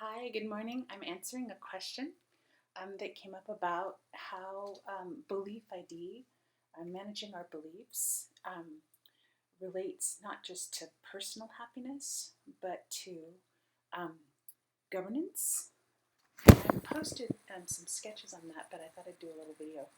Hi, good morning. I'm answering a question that came up about how belief ID, managing our beliefs, relates not just to personal happiness, but to um, governance. I posted some sketches on that, but I thought I'd do a little video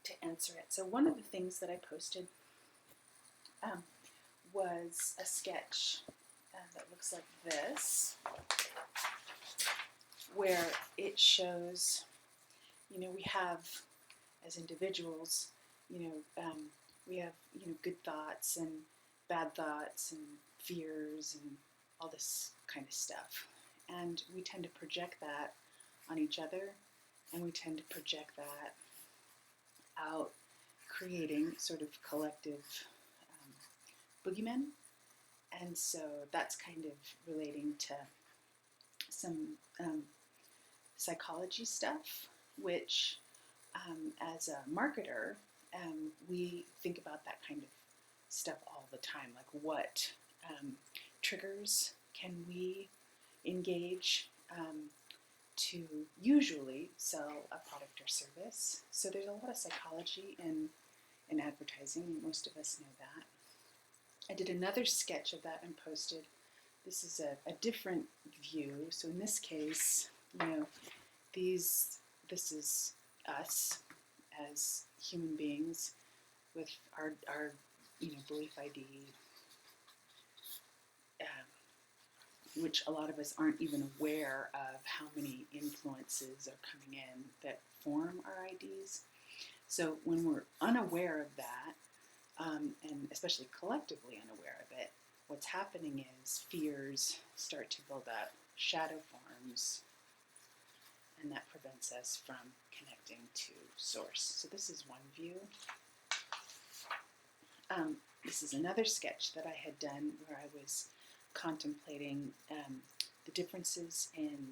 to answer it. So one of the things that I posted um, was a sketch that looks like this, where it shows, we have, as individuals, you know, um, we have, good thoughts and bad thoughts and fears and all this kind of stuff. And we tend to project that on each other, and we tend to project that out, creating sort of collective boogeymen. And so that's kind of relating to some psychology stuff, which as a marketer, we think about that kind of stuff all the time. Like, what triggers can we engage to usually sell a product or service? So there's a lot of psychology in advertising. Most of us know that. I did another sketch of that and posted. This is a different view. So in this case, this is us as human beings with our belief ID, which a lot of us aren't even aware of how many influences are coming in that form our IDs. So when we're unaware of that, and especially collectively unaware of it, what's happening is fears start to build up, shadow forms, and that prevents us from connecting to source. So this is one view. This is another sketch that I had done where I was contemplating the differences in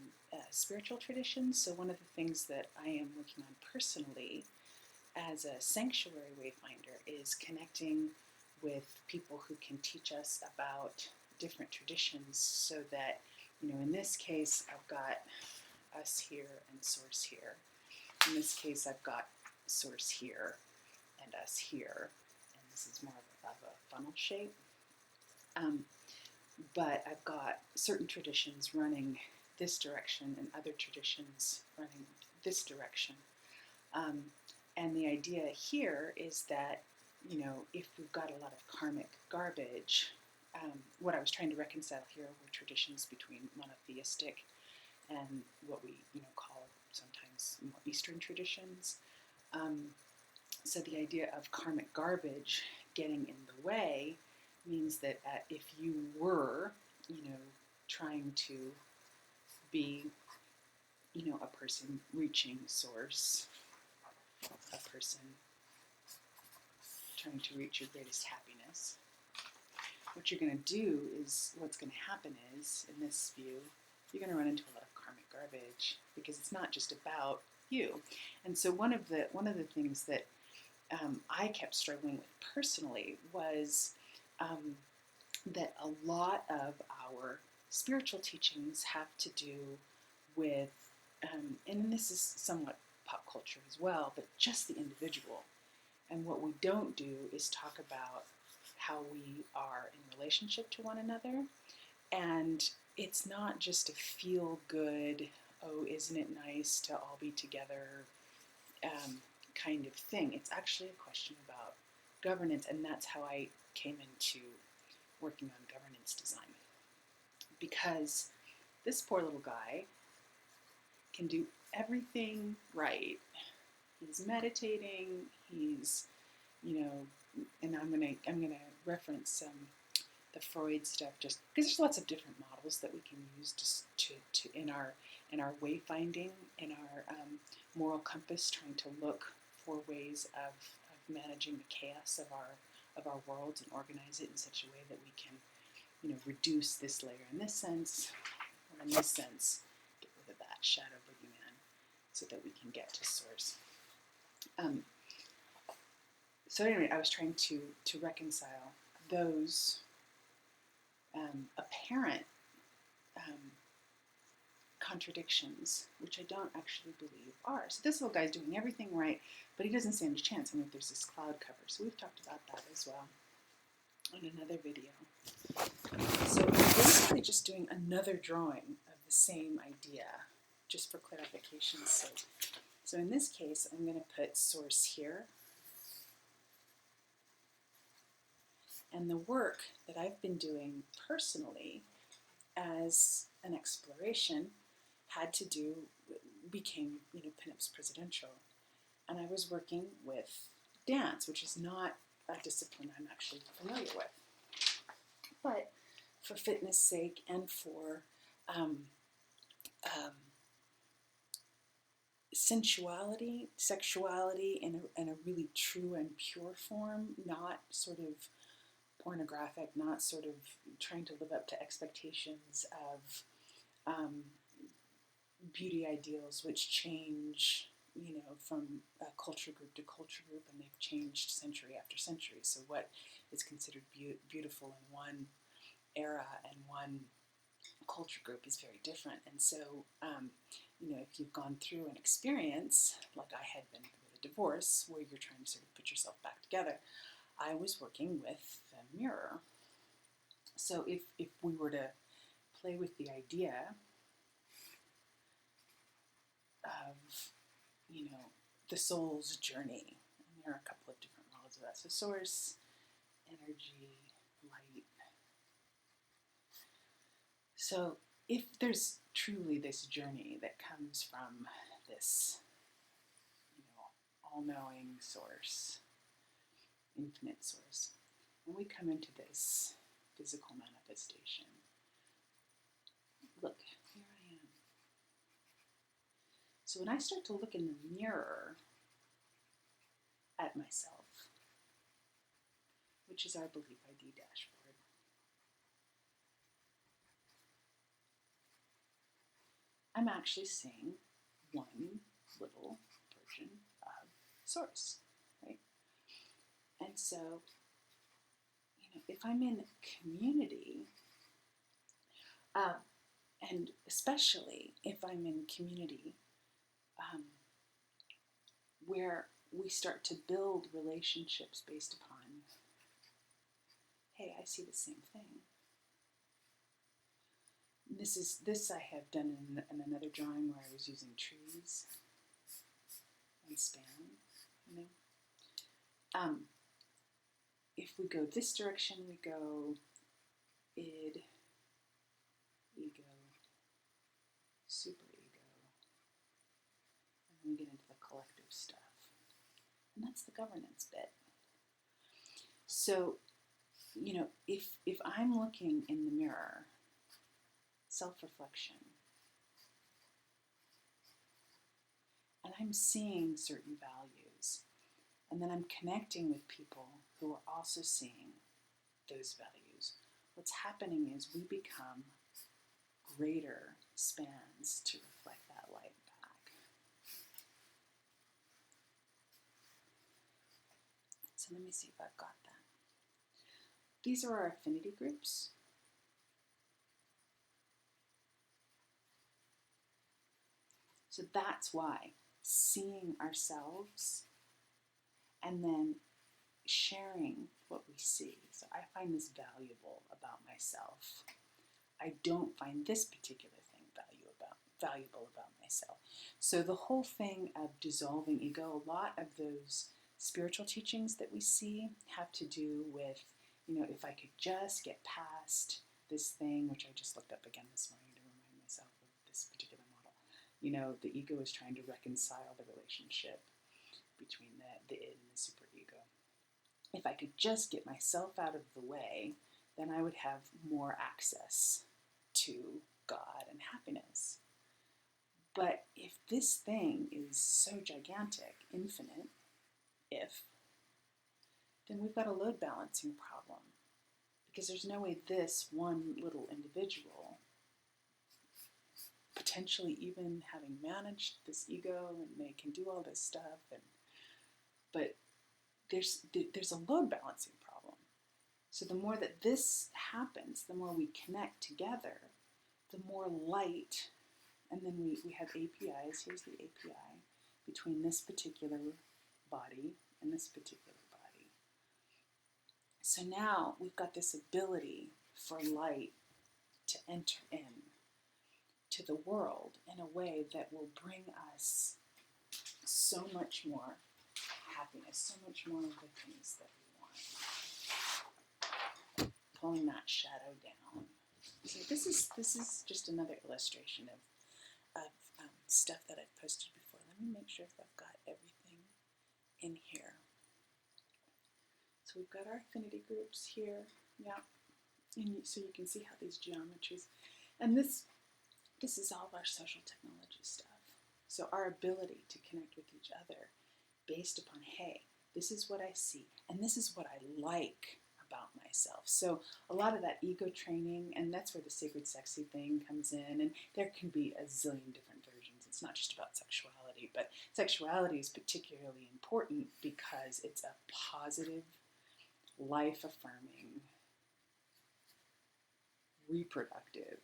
spiritual traditions. So one of the things that I am working on personally as a sanctuary wayfinder is connecting with people who can teach us about different traditions, so that, in this case, I've got us here and source here. In this case, I've got source here and us here, and this is more of a funnel shape. But I've got certain traditions running this direction and other traditions running this direction. And the idea here is that, if we've got a lot of karmic garbage, what I was trying to reconcile here were traditions between monotheistic and what we, call sometimes more Eastern traditions. So the idea of karmic garbage getting in the way means that if you were, trying to be, a person reaching source, a person trying to reach your greatest happiness, what you're going to do is, what's going to happen is, in this view, you're going to run into a lot of karmic garbage, because it's not just about you. And so one of the things that I kept struggling with personally was that a lot of our spiritual teachings have to do with, and this is somewhat pop culture as well, but just the individual. And what we don't do is talk about how we are in relationship to one another. And it's not just a feel good, oh, isn't it nice to all be together kind of thing. It's actually a question about governance, and that's how I came into working on governance design. Because this poor little guy can do everything right. He's meditating, he's, and I'm gonna reference the Freud stuff, just because there's lots of different models that we can use just to in our wayfinding, in our moral compass, trying to look for ways of managing the chaos of our world and organize it in such a way that we can, reduce this layer in this sense, or in this sense, get rid of that shadow boogeyman, so that we can get to source. So anyway, I was trying to reconcile those apparent contradictions, which I don't actually believe are. So this little guy's doing everything right, but he doesn't stand a chance. I mean, there's this cloud cover. So we've talked about that as well in another video. So we're basically just doing another drawing of the same idea, just for clarification's sake. So in this case, I'm going to put source here. And the work that I've been doing personally as an exploration became, Pinup's Presidential. And I was working with dance, which is not a discipline I'm actually familiar with. But for fitness' sake and for sensuality, sexuality in a really true and pure form, not sort of pornographic, not sort of trying to live up to expectations of beauty ideals which change, from culture group to culture group, and they've changed century after century. So what is considered beautiful in one era and one culture group is very different. And so, if you've gone through an experience, like I had been with a divorce, where you're trying to sort of put yourself back together, I was working with the mirror. So if we were to play with the idea of, the soul's journey, and there are a couple of different models of that. So source, energy, light. So if there's truly this journey that comes from this, all-knowing source, infinite source, when we come into this physical manifestation, look, here I am. So when I start to look in the mirror at myself, which is our Belief ID dashboard, I'm actually seeing one little version of source, right? And so, if I'm in community, and especially if I'm in community where we start to build relationships based upon, hey, I see the same thing. This I have done in another drawing where I was using trees and span, If we go this direction, we go id, ego, SuperEgo, and then we get into the collective stuff. And that's the governance bit. So, if I'm looking in the mirror, self-reflection, and I'm seeing certain values, and then I'm connecting with people who are also seeing those values, what's happening is we become greater spans to reflect that light back. So let me see if I've got that. These are our affinity groups. So that's why seeing ourselves and then sharing what we see. So I find this valuable about myself. I don't find this particular thing valuable about myself. So the whole thing of dissolving ego, a lot of those spiritual teachings that we see have to do with, if I could just get past this thing, which I just looked up again this morning to remind myself of this particular model. The ego is trying to reconcile the relationship between the id and the superego. If I could just get myself out of the way, then I would have more access to God and happiness. But if this thing is so gigantic, infinite, then we've got a load balancing problem. Because there's no way this one little individual, potentially even having managed this ego, and they can do all this stuff, but there's a load balancing problem. So the more that this happens, the more we connect together, the more light and then we have APIs. Here's the API between this particular body and this particular body. So now we've got this ability for light to enter in to the world in a way that will bring us so much more happiness, so much more of the things that we want. Pulling that shadow down. So this is just another illustration of stuff that I've posted before. Let me make sure if I've got everything in here. So we've got our affinity groups here, yeah. And so you can see how these geometries, and this is all of our social technology stuff. So our ability to connect with each other based upon, hey, this is what I see, and this is what I like about myself. So a lot of that ego training, and that's where the sacred sexy thing comes in, and there can be a zillion different versions. It's not just about sexuality, but sexuality is particularly important because it's a positive, life-affirming, reproductive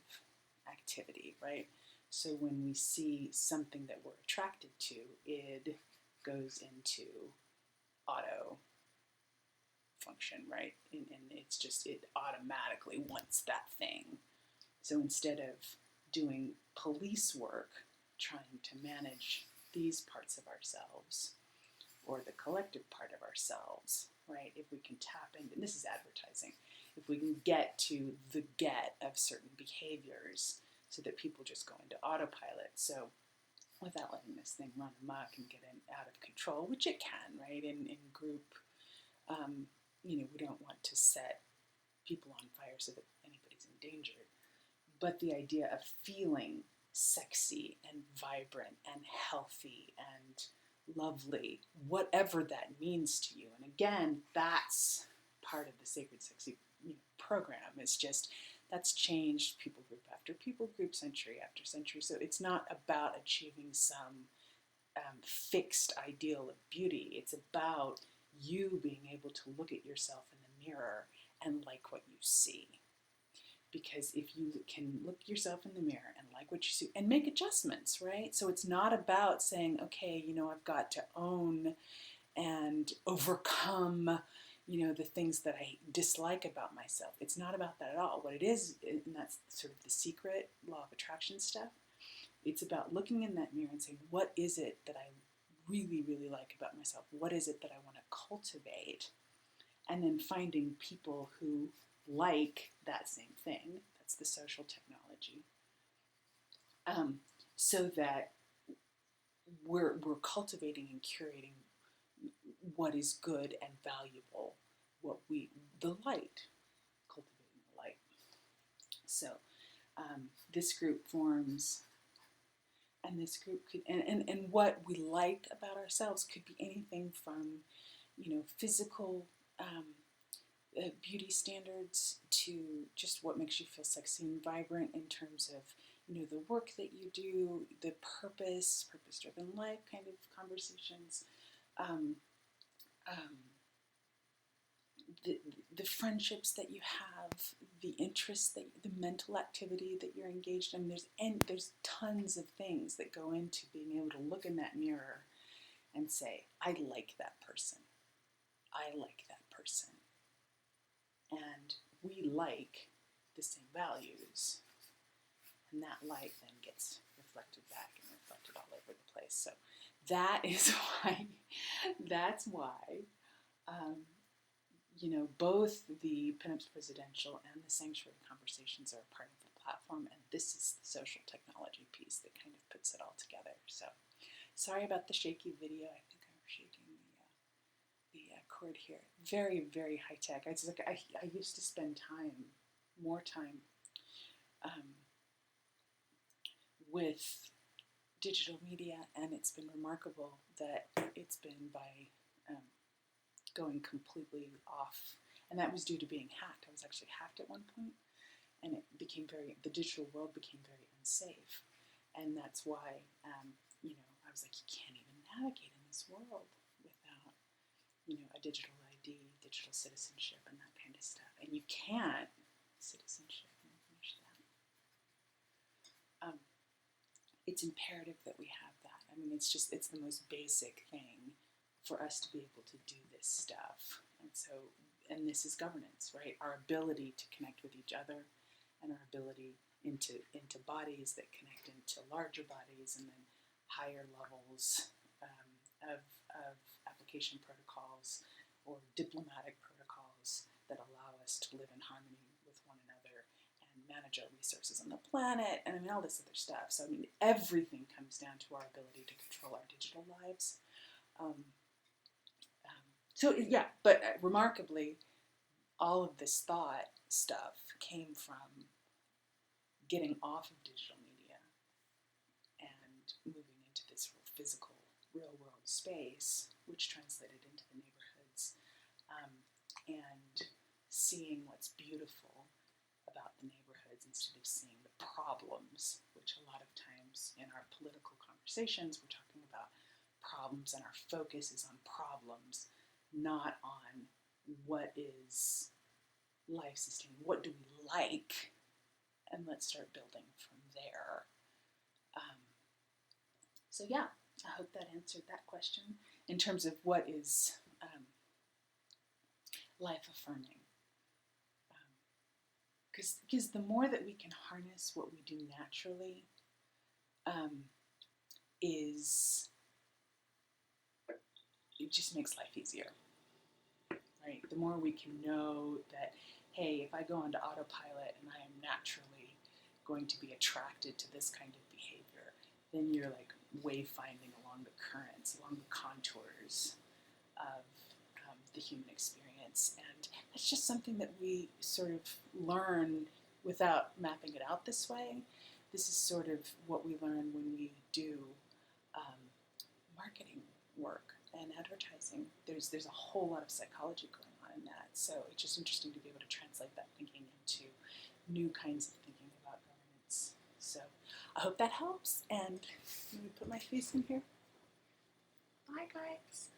activity, right? So when we see something that we're attracted to, it goes into auto function, right? And it's just, it automatically wants that thing. So instead of doing police work, trying to manage these parts of ourselves, or the collective part of ourselves, right? If we can tap into, and this is advertising, if we can get to the get of certain behaviors so that people just go into autopilot. So without letting this thing run amok and get out of control, which it can, right? In group, we don't want to set people on fire so that anybody's endangered. But the idea of feeling sexy and vibrant and healthy and lovely, whatever that means to you. And again, that's part of the Sacred Sexy program. It's just, that's changed people group after people group, century after century. So it's not about achieving some fixed ideal of beauty. It's about you being able to look at yourself in the mirror and like what you see. Because if you can look yourself in the mirror and like what you see and make adjustments, right? So it's not about saying, okay, I've got to own and overcome, the things that I dislike about myself. It's not about that at all. What it is, and that's sort of the secret law of attraction stuff, it's about looking in that mirror and saying, what is it that I really, really like about myself? What is it that I want to cultivate? And then finding people who like that same thing. That's the social technology. So that we're cultivating and curating what is good and valuable, the light, cultivating the light. So this group forms, and this group could, and what we like about ourselves could be anything from, physical beauty standards to just what makes you feel sexy and vibrant in terms of, the work that you do, the purpose-driven life kind of conversations, the friendships that you have, the interests, the mental activity that you're engaged in. There's tons of things that go into being able to look in that mirror and say, I like that person. I like that person. And we like the same values. And that light then gets reflected back and reflected all over the place. So that's why both the Pinups Presidential and the Sanctuary Conversations are a part of the platform, and this is the social technology piece that kind of puts it all together. So sorry about the shaky video. I think I'm shaking the cord here. Very, very high tech. I used to spend more time with digital media, and it's been remarkable that it's been by going completely off, and that was due to being hacked. I was actually hacked at one point, and the digital world became very unsafe, and that's why I was like, you can't even navigate in this world without a digital ID, digital citizenship, and that kind of stuff. And you can't citizenship. Let me finish that. it's imperative that we have that. I mean, it's the most basic thing for us to be able to do this stuff. And this is governance, right? Our ability to connect with each other, and our ability into bodies that connect into larger bodies, and then higher levels of application protocols or diplomatic protocols that allow us to live in harmony with one another and manage our resources on the planet, and I mean all this other stuff. So I mean everything comes down to our ability to control our digital lives. But remarkably, all of this thought stuff came from getting off of digital media and moving into this physical, real-world space, which translated into the neighborhoods, and seeing what's beautiful about the neighborhoods instead of seeing the problems, which a lot of times in our political conversations we're talking about problems, and our focus is on problems, not on what is life-sustaining, what do we like, and let's start building from there. So yeah, I hope that answered that question in terms of what is life-affirming. Because the more that we can harness what we do naturally, it just makes life easier, right? The more we can know that, hey, if I go onto autopilot and I am naturally going to be attracted to this kind of behavior, then you're like wayfinding along the currents, along the contours of the human experience. And that's just something that we sort of learn without mapping it out this way. This is sort of what we learn when we do marketing work and advertising. There's a whole lot of psychology going on in that. So it's just interesting to be able to translate that thinking into new kinds of thinking about governance. So I hope that helps. And let me put my face in here. Bye, guys.